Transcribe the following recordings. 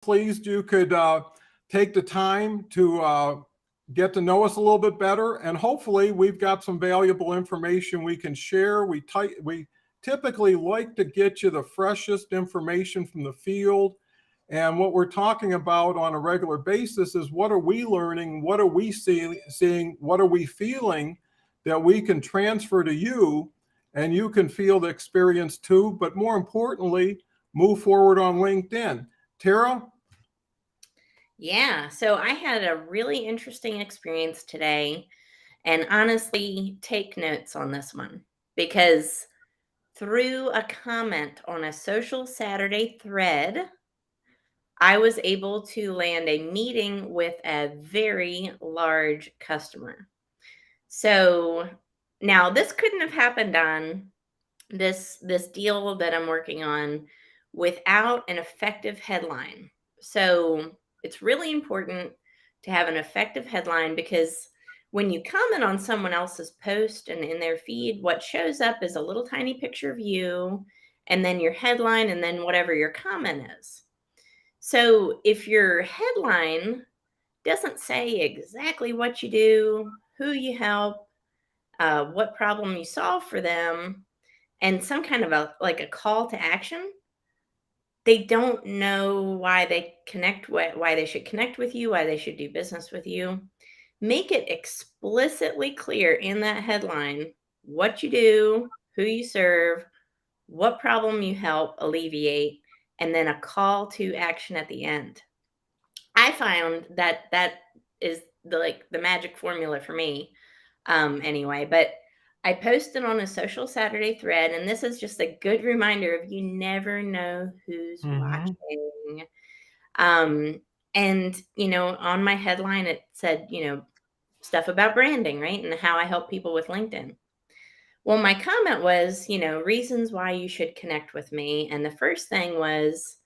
pleased you could take the time to get to know us a little bit better. And hopefully, we've got some valuable information we can share. We typically like to get you the freshest information from the field. And what we're talking about on a regular basis is what are we learning? What are we seeing? What are we feeling that we can transfer to you? And you can feel the experience too. But more importantly, move forward on LinkedIn. Tara? Yeah, so I had a really interesting experience today. And honestly, take notes on this one because through a comment on a social Saturday thread, I was able to land a meeting with a very large customer. So now this couldn't have happened on this deal that I'm working on without an effective headline. So it's really important to have an effective headline because when you comment on someone else's post and in their feed, what shows up is a little tiny picture of you and then your headline and then whatever your comment is. So if your headline doesn't say exactly what you do, who you help, what problem you solve for them, and some kind of a call to action, they don't know why they should connect with you, why they should do business with you. Make it explicitly clear in that headline what you do, who you serve, what problem you help alleviate, and then a call to action at the end. I found that that is the magic formula for me. Anyway, but I posted on a social Saturday thread, and this is just a good reminder of you never know who's Mm-hmm. watching. Um, and on my headline it said, stuff about branding, right? And how I help people with LinkedIn. Well, my comment was, reasons why you should connect with me. And the first thing was,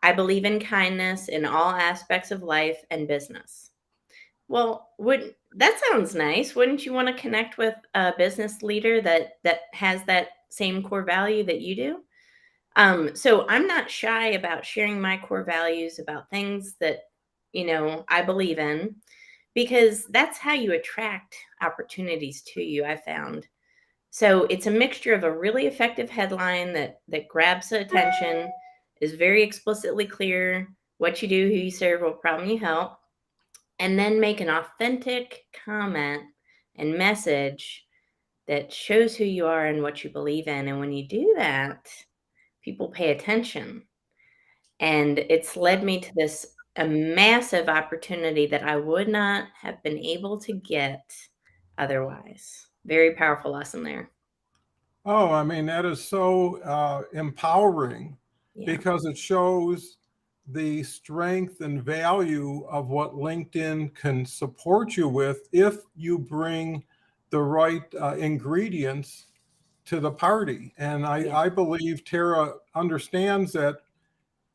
I believe in kindness in all aspects of life and business. Well, would that sounds nice. Wouldn't you want to connect with a business leader that has that same core value that you do? So I'm not shy about sharing my core values about things that I believe in because that's how you attract opportunities to you, I found. So it's a mixture of a really effective headline that grabs the attention, is very explicitly clear what you do, who you serve, what problem you help, and then make an authentic comment and message that shows who you are and what you believe in. And when you do that, people pay attention. And it's led me to this a massive opportunity that I would not have been able to get otherwise. Very powerful lesson there. Oh, I mean, that is so empowering Yeah. because it shows the strength and value of what LinkedIn can support you with if you bring the right ingredients to the party. And Yeah. I believe Tara understands that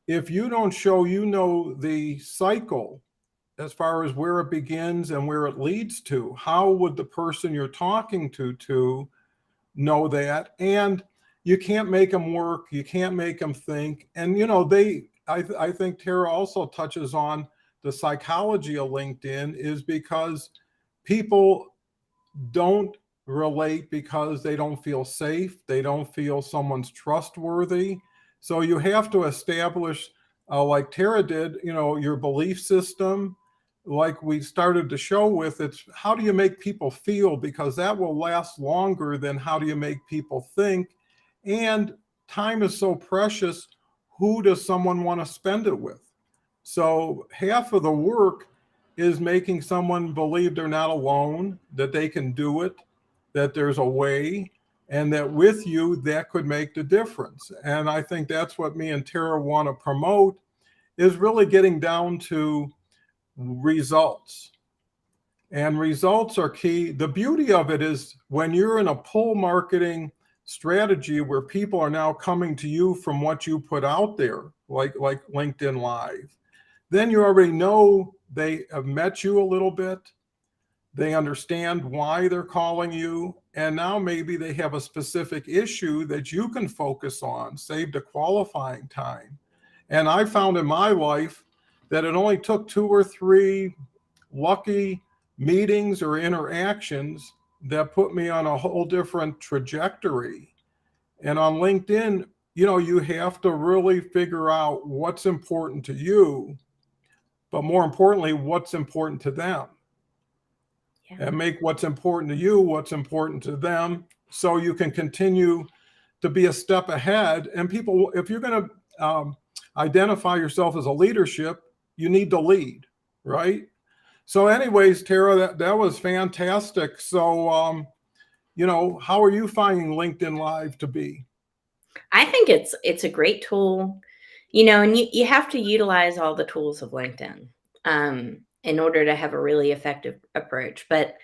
if you don't show, the cycle as far as where it begins and where it leads to, how would the person you're talking to know that? And you can't make them work, you can't make them think. And I think Tara also touches on the psychology of LinkedIn is because people don't relate because they don't feel safe, they don't feel someone's trustworthy. So you have to establish, like Tara did, your belief system. Like we started the show with, it's how do you make people feel, because that will last longer than how do you make people think. And time is so precious. Who does someone want to spend it with? So half of the work is making someone believe they're not alone, that they can do it, that there's a way, and that with you, that could make the difference. And I think that's what me and Tara want to promote is really getting down to results. And results are key. The beauty of it is when you're in a pull marketing strategy where people are now coming to you from what you put out there, like LinkedIn Live, then you already know they have met you a little bit. They understand why they're calling you. And now maybe they have a specific issue that you can focus on, save the qualifying time. And I found in my life, that it only took 2 or 3 lucky meetings or interactions that put me on a whole different trajectory. And on LinkedIn, you have to really figure out what's important to you, but more importantly, what's important to them. Yeah. And make what's important to you what's important to them, so you can continue to be a step ahead. And people, if you're going to identify yourself as a leadership, you need to lead, right? So anyways, Tara, that was fantastic. So, how are you finding LinkedIn Live to be? I think it's a great tool, and you have to utilize all the tools of LinkedIn in order to have a really effective approach. But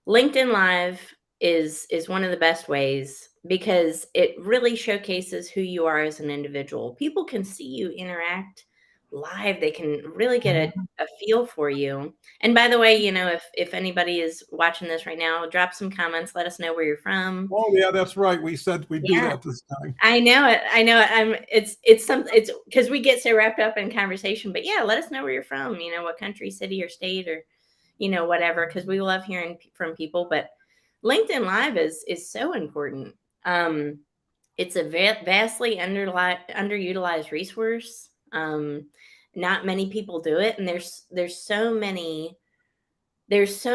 LinkedIn Live is one of the best ways because it really showcases who you are as an individual. People can see you interact live. They can really get a feel for you. And by the way, if anybody is watching this right now, drop some comments. Let us know where you're from. Oh yeah, that's right. We said we'd do Yeah. that this time. I know it. I know it. It's because we get so wrapped up in conversation. But yeah, let us know where you're from. What country, city, or state, or whatever. Because we love hearing from people. But LinkedIn Live is so important. It's a vastly underutilized resource. Not many people do it, and there's so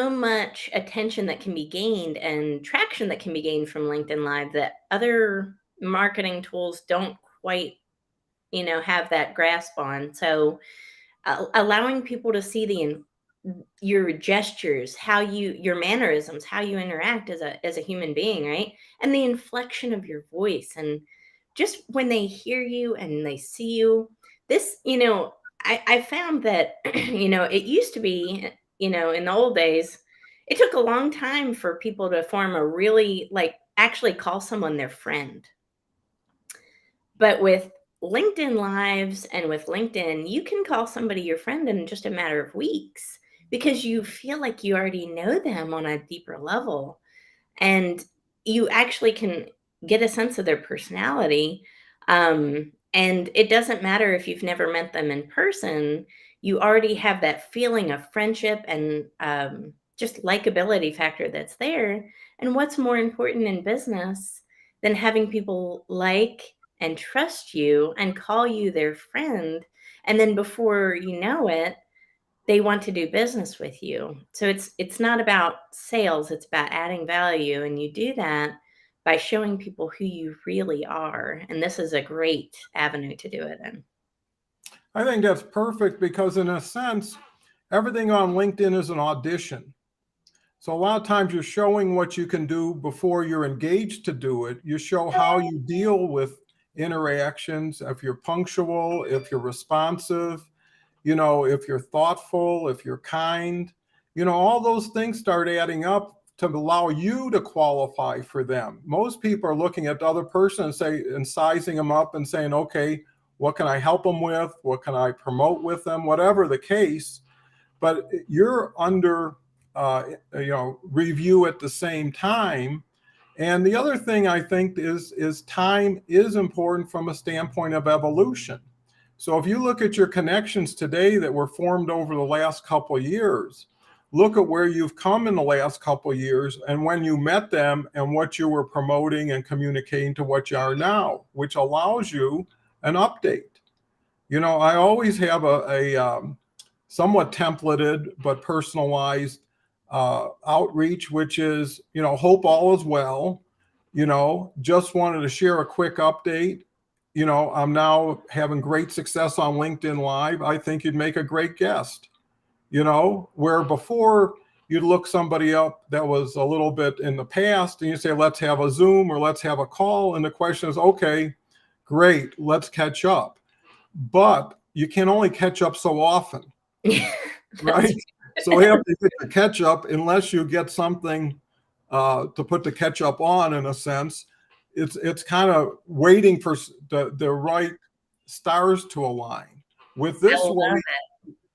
much attention that can be gained and traction that can be gained from LinkedIn Live that other marketing tools don't quite, have that grasp on. So allowing people to see your gestures, your mannerisms, how you interact as a human being, right? And the inflection of your voice, and just when they hear you and they see you, this, I found that, it used to be, in the old days, it took a long time for people to form a really, actually call someone their friend. But with LinkedIn Lives and with LinkedIn, you can call somebody your friend in just a matter of weeks because you feel like you already know them on a deeper level. And you actually can get a sense of their personality. And it doesn't matter if you've never met them in person, you already have that feeling of friendship and just likability factor that's there. And what's more important in business than having people like and trust you and call you their friend? And then before you know it, they want to do business with you. So it's not about sales, it's about adding value, and you do that by showing people who you really are, and this is a great avenue to do it in. I think that's perfect because, in a sense, everything on LinkedIn is an audition. So a lot of times you're showing what you can do before you're engaged to do it. You show how you deal with interactions, if you're punctual, if you're responsive, if you're thoughtful, if you're kind, all those things start adding up to allow you to qualify for them. Most people are looking at the other person and sizing them up and saying, okay, what can I help them with? What can I promote with them? Whatever the case, but you're under review at the same time. And the other thing I think is time is important from a standpoint of evolution. So if you look at your connections today that were formed over the last couple of years, look at where you've come in the last couple of years and when you met them and what you were promoting and communicating to what you are now, which allows you an update. I always have a somewhat templated but personalized outreach, which is, hope all is well. Just wanted to share a quick update. I'm now having great success on LinkedIn Live. I think you'd make a great guest. Where before you'd look somebody up that was a little bit in the past and you say, let's have a Zoom or let's have a call. And the question is, okay, great, let's catch up. But you can only catch up so often, right? So we have to get the catch up unless you get something to put the ketchup on, in a sense. It's kind of waiting for the right stars to align. With this one,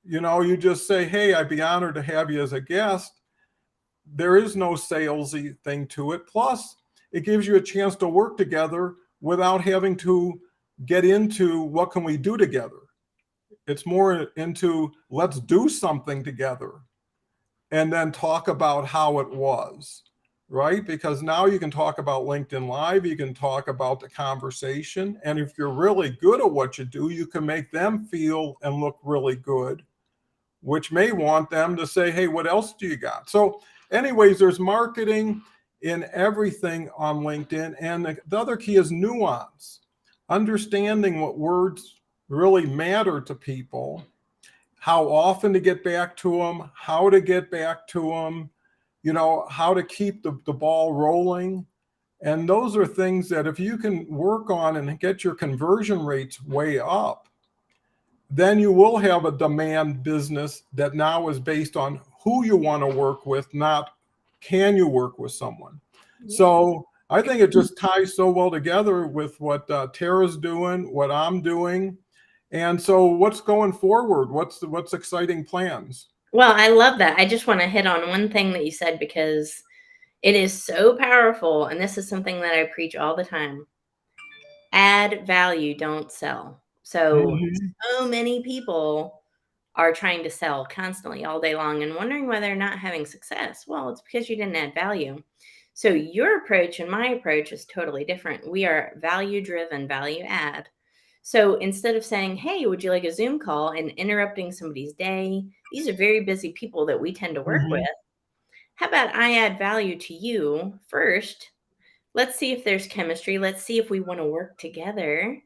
you just say, hey, I'd be honored to have you as a guest. There is no salesy thing to it. Plus, it gives you a chance to work together without having to get into what can we do together. It's more into let's do something together and then talk about how it was, right? Because now you can talk about LinkedIn Live, you can talk about the conversation. And if you're really good at what you do, you can make them feel and look really good, which may want them to say, hey, what else do you got? So, anyways, there's marketing in everything on LinkedIn. And the other key is nuance, understanding what words really matter to people, how often to get back to them, how to get back to them, how to keep the ball rolling. And those are things that if you can work on and get your conversion rates way up, then you will have a demand business that now is based on who you want to work with, not can you work with someone. Yeah. So I think it just ties so well together with what Tara's doing, what I'm doing. And so what's going forward? What's exciting plans? Well, I love that. I just want to hit on one thing that you said because it is so powerful. And this is something that I preach all the time. Add value, don't sell. So, Mhm. so many people are trying to sell constantly all day long and wondering why they're not having success. Well, it's because you didn't add value. So your approach and my approach is totally different. We are value driven, value add. So instead of saying, hey, would you like a Zoom call and interrupting somebody's day? These are very busy people that we tend to work with. Mhm. How about I add value to you first? Let's see if there's chemistry. Let's see if we want to work together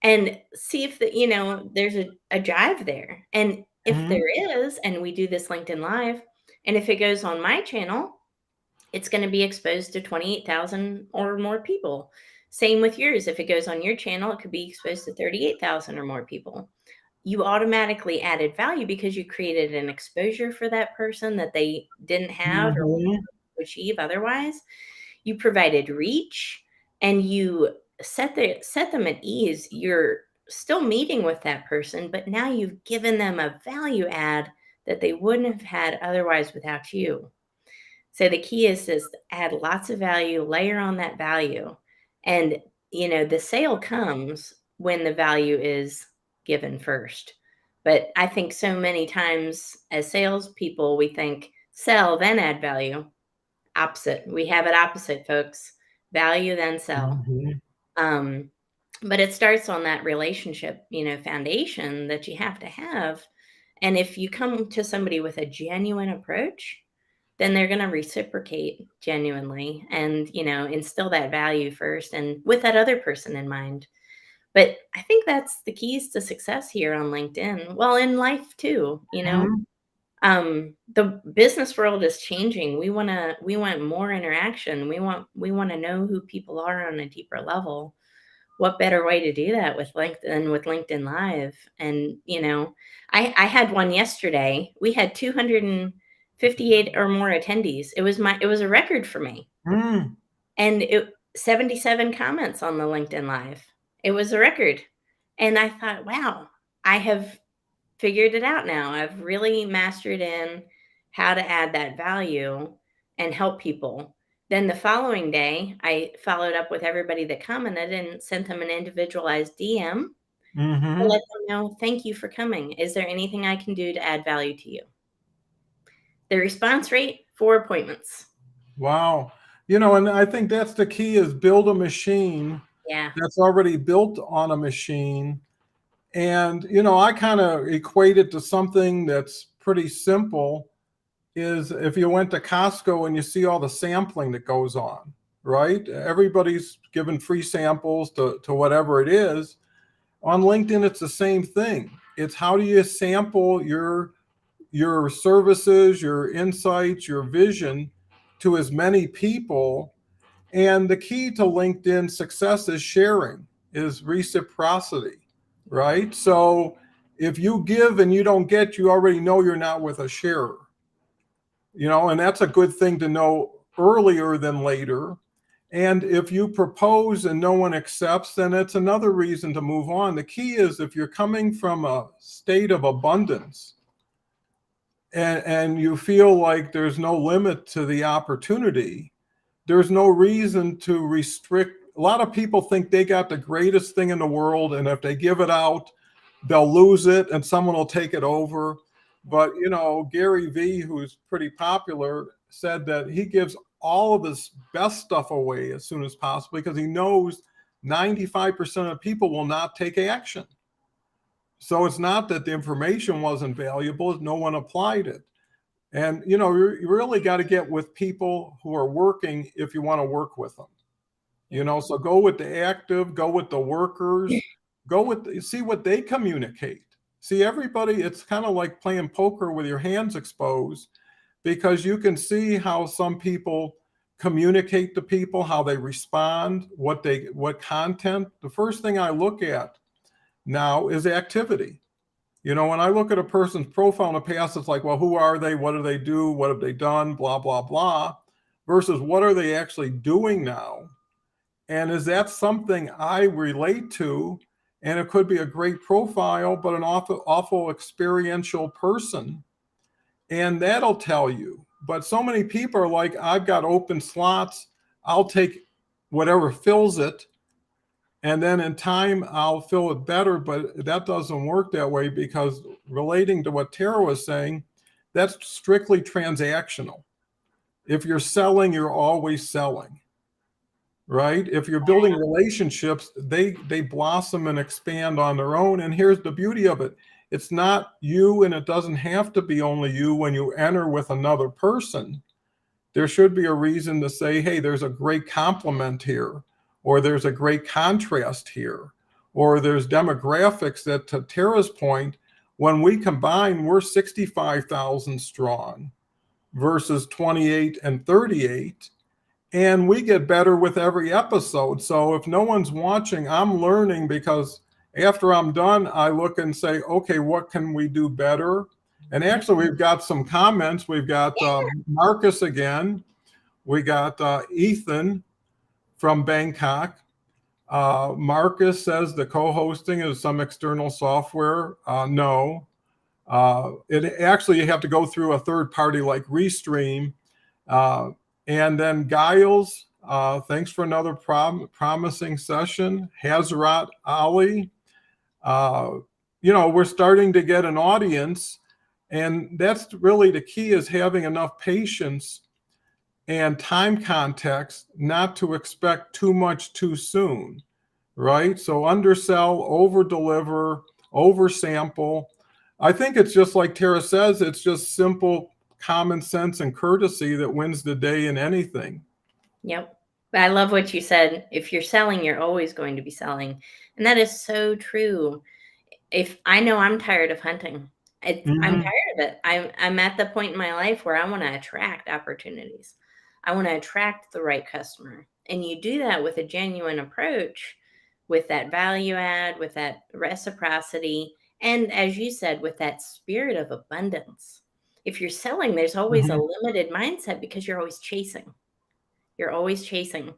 and see if there's a jive there. And if Mhm. there is, and we do this LinkedIn Live, and if it goes on my channel, it's going to be exposed to 28,000 or more people. Same with yours. If it goes on your channel, it could be exposed to 38,000 or more people. You automatically added value because you created an exposure for that person that they didn't have or Mhm. achieve otherwise. You provided reach and you set them at ease. You're still meeting with that person, but now you've given them a value add that they wouldn't have had otherwise without you. So the key is just add lots of value, layer on that value. And the sale comes when the value is given first. But I think so many times as salespeople, we think sell, then add value. Opposite. We have it opposite, folks. Value, then sell. Mhm. Um, but it starts on that relationship, foundation that you have to have. And if you come to somebody with a genuine approach, then they're going to reciprocate genuinely and, instill that value first and with that other person in mind. But I think that's the keys to success here on LinkedIn. Well, in life too. Mhm. The business world is changing. We want more interaction. We want to know who people are on a deeper level. What better way to do that with LinkedIn Live? And I had one yesterday. We had 258 or more attendees. It was a record for me. Mm. And 77 comments on the LinkedIn Live. It was a record. And I thought, wow, I have figured it out now. I've really mastered in how to add that value and help people. Then the following day, I followed up with everybody that commented and sent them an individualized DM to Mhm. let them know, thank you for coming. Is there anything I can do to add value to you? The response rate, 4 appointments. Wow. And I think that's the key is build a machine Yeah. that's already built on a machine. And, I kind of equate it to something that's pretty simple is if you went to Costco and you see all the sampling that goes on, right? Everybody's given free samples to whatever it is. On LinkedIn, it's the same thing. It's how do you sample your services, your insights, your vision to as many people. And the key to LinkedIn success is sharing, is reciprocity, right? So if you give and you don't get, you already know you're not with a sharer, and that's a good thing to know earlier than later. And if you propose and no one accepts, then it's another reason to move on. The key is if you're coming from a state of abundance, and you feel like there's no limit to the opportunity, there's no reason to restrict. A lot of people think they got the greatest thing in the world, and if they give it out, they'll lose it and someone will take it over. But, you know, Gary Vee, who's pretty popular, said that he gives all of his best stuff away as soon as possible because he knows 95% of people will not take action. So it's not that the information wasn't valuable, no one applied it. And, you know, you really got to get with people who are working if you want to work with them. You know, so go with the active, go with the workers, see what they communicate. See, everybody, it's kind of like playing poker with your hands exposed, because you can see how some people communicate to people, how they respond, what content. The first thing I look at now is activity. You know, when I look at a person's profile in the past, it's like, well, who are they? What do they do? What have they done? Blah, blah, blah. Versus what are they actually doing now? And is that something I relate to? And it could be a great profile, but an awful experiential person. And that'll tell you. But so many people are like, I've got open slots. I'll take whatever fills it. And then in time, I'll fill it better. But that doesn't work that way, because relating to what Tara was saying, that's strictly transactional. If you're selling, you're always selling, right? If you're building relationships, they blossom and expand on their own. And here's the beauty of it. It's not you, and it doesn't have to be only you when you enter with another person. There should be a reason to say, hey, there's a great complement here, or there's a great contrast here, or there's demographics that, to Tara's point, when we combine, we're 65,000 strong versus 28 and 38. And we get better with every episode. So if no one's watching, I'm learning, because after I'm done, I look and say, okay, what can we do better? And actually, we've got some comments. We've got Marcus again. We got Ethan from Bangkok. Marcus says the co-hosting is some external software. No. It actually, you have to go through a third party like Restream. And then Giles, thanks for another promising session. Hazrat Ali, you know, we're starting to get an audience, and that's really the key, is having enough patience and time context not to expect too much too soon, right? So undersell, over deliver, oversample. I think it's just like Tara says, it's just simple common sense and courtesy that wins the day in anything. Yep. I love what you said. If you're selling, you're always going to be selling. And that is so true. If I know I'm tired of hunting, I'm tired of it. I'm at the point in my life where I want to attract opportunities. I want to attract the right customer. And you do that with a genuine approach, with that value add, with that reciprocity, and as you said, with that spirit of abundance. If you're selling, there's always a limited mindset because you're always chasing. You're always chasing.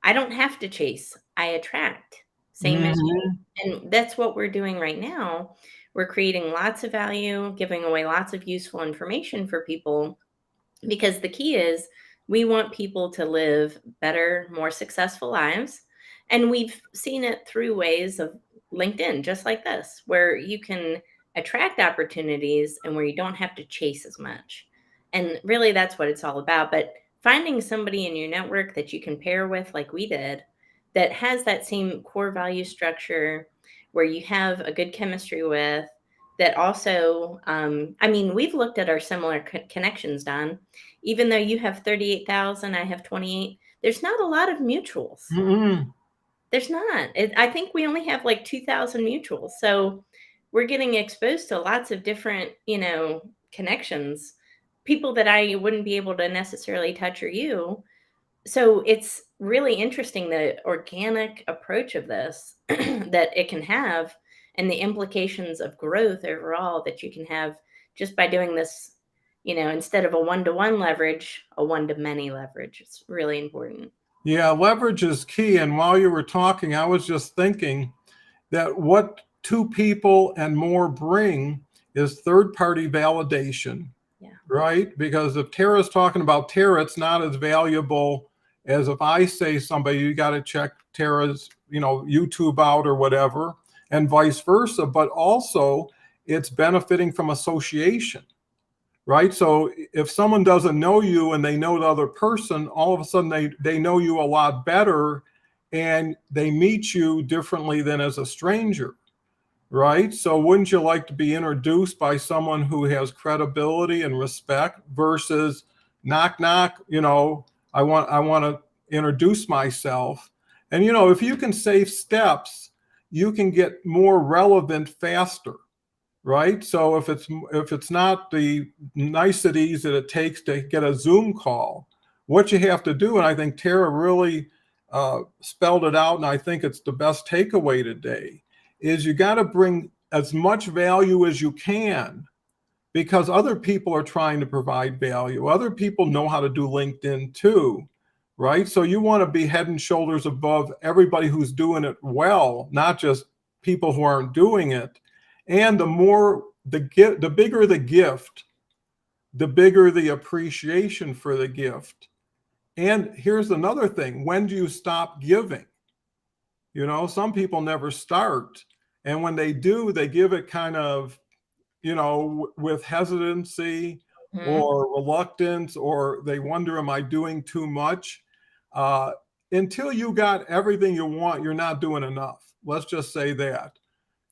I don't have to chase. I attract. Same as you. And that's what we're doing right now. We're creating lots of value, giving away lots of useful information for people, because the key is we want people to live better, more successful lives. And we've seen it through ways of LinkedIn, just like this, where you can attract opportunities and where you don't have to chase as much. And really, that's what it's all about. But finding somebody in your network that you can pair with, like we did, that has that same core value structure, where you have a good chemistry with, that also, I mean, we've looked at our similar connections, Don. Even though you have 38,000, I have 28, there's not a lot of mutuals. There's not. I think we only have like 2,000 mutuals. So we're getting exposed to lots of different, you know, connections, people that I wouldn't be able to necessarily touch, or you. So it's really interesting, the organic approach of this that it can have, and the implications of growth overall that you can have just by doing this, you know, instead of a one-to-one leverage, a one-to-many leverage. It's really important. Yeah, leverage is key. And while you were talking, I was just thinking that what two people and more bring is third-party validation, right? Because if Tara's talking about Tara, it's not as valuable as if I say somebody, you got to check Tara's, you know, YouTube out or whatever. and vice versa, but also it's benefiting from association, right? So if someone doesn't know you and they know the other person, all of a sudden they know you a lot better and they meet you differently than as a stranger, right? So wouldn't you like to be introduced by someone who has credibility and respect versus knock knock, I want to introduce myself. And if you can save steps, you can get more relevant faster, right? So if it's not the niceties that it takes to get a Zoom call, what you have to do, and I think Tara really spelled it out, and I think it's the best takeaway today, is you got to bring as much value as you can because other people are trying to provide value. Other people know how to do LinkedIn too, right? So you want to be head and shoulders above everybody who's doing it well, not just people who aren't doing it. And the bigger the gift, the bigger the appreciation for the gift. And here's another thing: when do you stop giving? Some people never start, and when they do, they give it kind of, with hesitancy Mhm. or reluctance, or they wonder, am I doing too much? Uh, until you got everything you want, you're not doing enough. Let's just say that.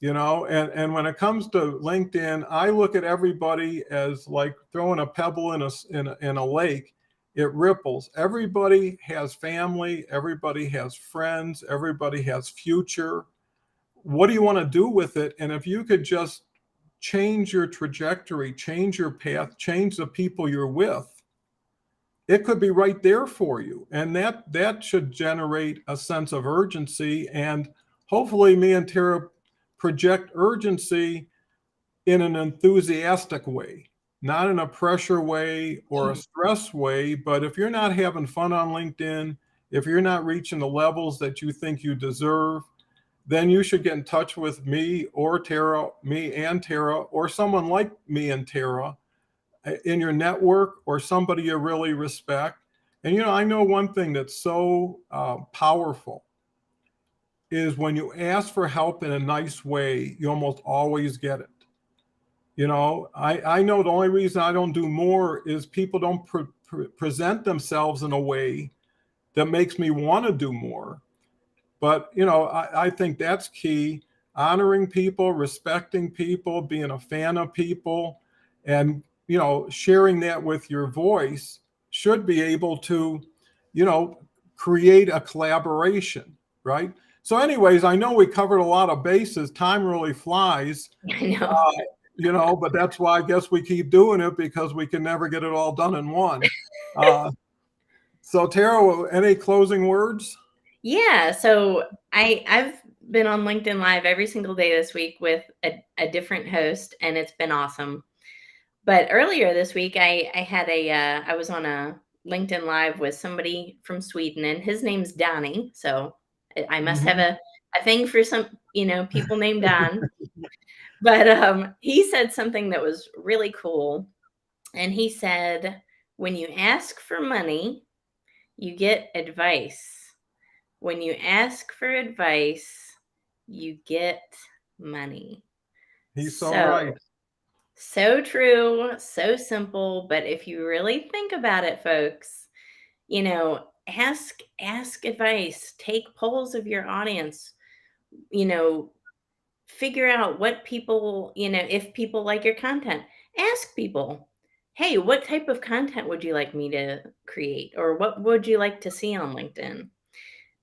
And when it comes to LinkedIn, I look at everybody as like throwing a pebble in a lake. It ripples. Everybody has family, everybody has friends, everybody has future. What do you want to do with it? And if you could just change your trajectory, change your path, change the people you're with, it could be right there for you. And that should generate a sense of urgency. And hopefully me and Tara project urgency in an enthusiastic way, not in a pressure way or a stress way. But if you're not having fun on LinkedIn, if you're not reaching the levels that you think you deserve, then you should get in touch with me and Tara, or someone like me and Tara in your network, or somebody you really respect. And I know one thing that's so powerful is when you ask for help in a nice way, you almost always get it. I know the only reason I don't do more is people don't present themselves in a way that makes me want to do more. But I think that's key: honoring people, respecting people, being a fan of people, and sharing that with your voice should be able to you know create a collaboration, right? So anyways, I know we covered a lot of bases. Time really flies. I know. But that's why I guess we keep doing it, because we can never get it all done in one. uh, so Tara, any closing words? Yeah, so I've been on LinkedIn Live every single day this week with a different host, and it's been awesome. But earlier this week, I was on a LinkedIn Live with somebody from Sweden, and his name's Donnie. So I must have Mhm. a thing for some people named Don. But he said something that was really cool, and he said, "When you ask for money, you get advice. When you ask for advice, you get money." He's so right. So, so true, so simple, but if you really think about it, folks, ask advice, take polls of your audience, you know, figure out what people, if people like your content. Ask people, "Hey, what type of content would you like me to create, or what would you like to see on LinkedIn?"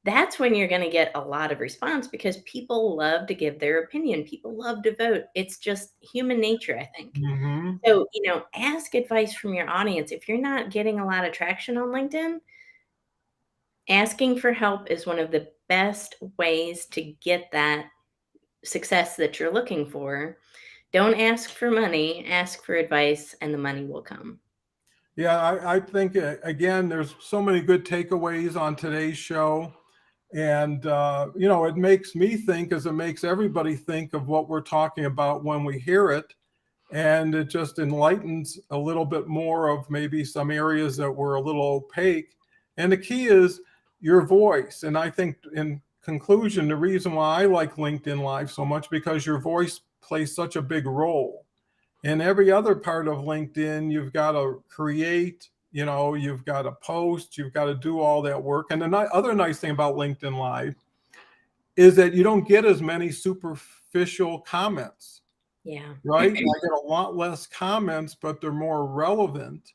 That's when you're going to get a lot of response, because people love to give their opinion. People love to vote. It's just human nature, I think. Hmm. So, ask advice from your audience. If you're not getting a lot of traction on LinkedIn, asking for help is one of the best ways to get that success that you're looking for. Don't ask for money, ask for advice, and the money will come. Yeah, I think, again, there's so many good takeaways on today's show. And, it makes me think, as it makes everybody think, of what we're talking about when we hear it. And it just enlightens a little bit more of maybe some areas that were a little opaque. And the key is your voice. And I think in conclusion, the reason why I like LinkedIn Live so much, because your voice plays such a big role. In every other part of LinkedIn, you've got to create, you've got to post, you've got to do all that work. And the other nice thing about LinkedIn Live is that you don't get as many superficial comments, Yeah. right? I get a lot less comments, but they're more relevant.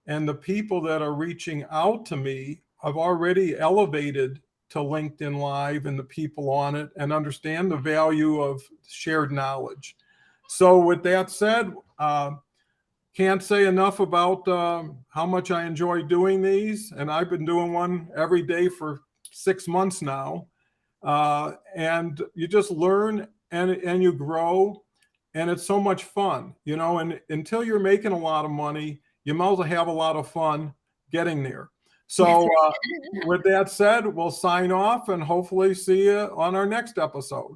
And the people that are reaching out to me, I've already elevated to LinkedIn Live and the people on it, and understand the value of shared knowledge. So with that said, can't say enough about how much I enjoy doing these. And I've been doing one every day for 6 months now. And you just learn and you grow, and it's so much fun, and until you're making a lot of money, you might as well have a lot of fun getting there. So with that said, we'll sign off and hopefully see you on our next episode.